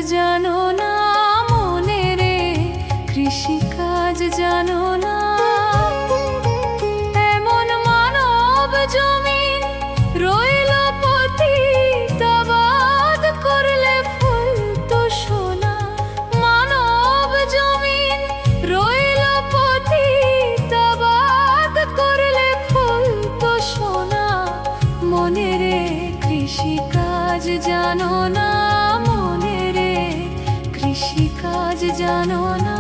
জানো না মনে রে, কৃষিকাজ জানো না। এমন মানব জমিন রইল পতিত, আবাদ করলে ফুল তো সোনা। মানব জমিন রইল পতিত, আবাদ করলে ফুল তো সোনা। মনে রে, কৃষিকাজ জানো না মনে রে, কৃষিকাজ জানো না।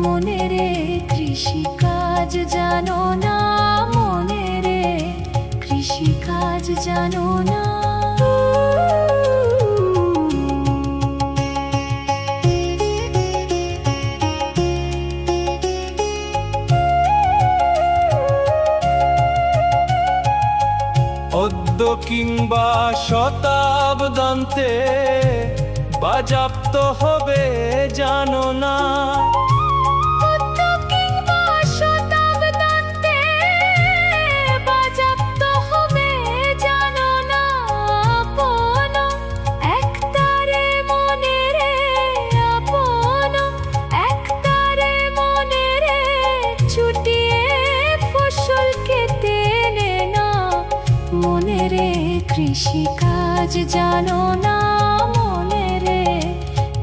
মনে রে, কৃষিকাজ জানো না মনে রে, কৃষিকাজ জানো না। অদ্য কিংবা শতাব্দন্তে বাজাপ্ত হবে জানো না। মনে রে, কৃষিকাজ জানো না মনে রে,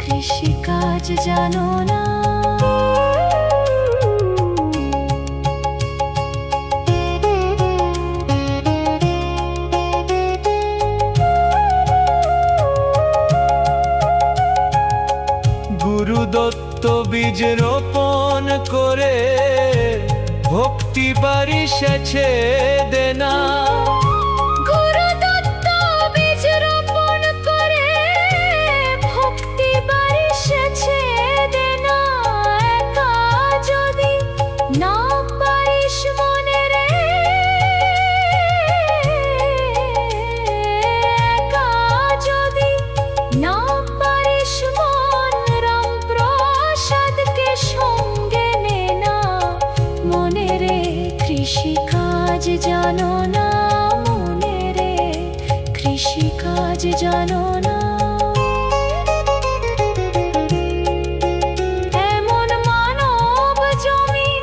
কৃষিকাজ জানো না। গুরুদত্ত বীজ রোপণ করে ভক্তি বারিশেছে দেনা। গুরুদত্ত বীজ রোপণ করে ভক্তি বারিশেছে দেনা। একা যদি না পারিস মনে রে, একা যদি না পারিস মন, রাম প্রসাদকে সঙ্গে নে না। মনে রে, কৃষিকাজ জানো না মনে রে, কৃষিকাজ জানো না। এমন মানব জমিন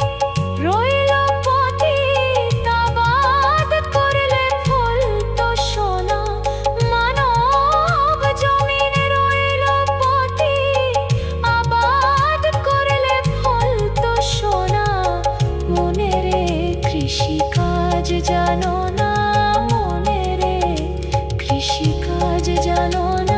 রইল পতিত, আবাদ করলে ফুল তো সোনা। মানব জমিন রইল পতিত, আবাদ করলে ফুল তো সোনা। মনে রে, কৃষিকাজ জানো না মনে রে, কৃষিকাজ জানো না।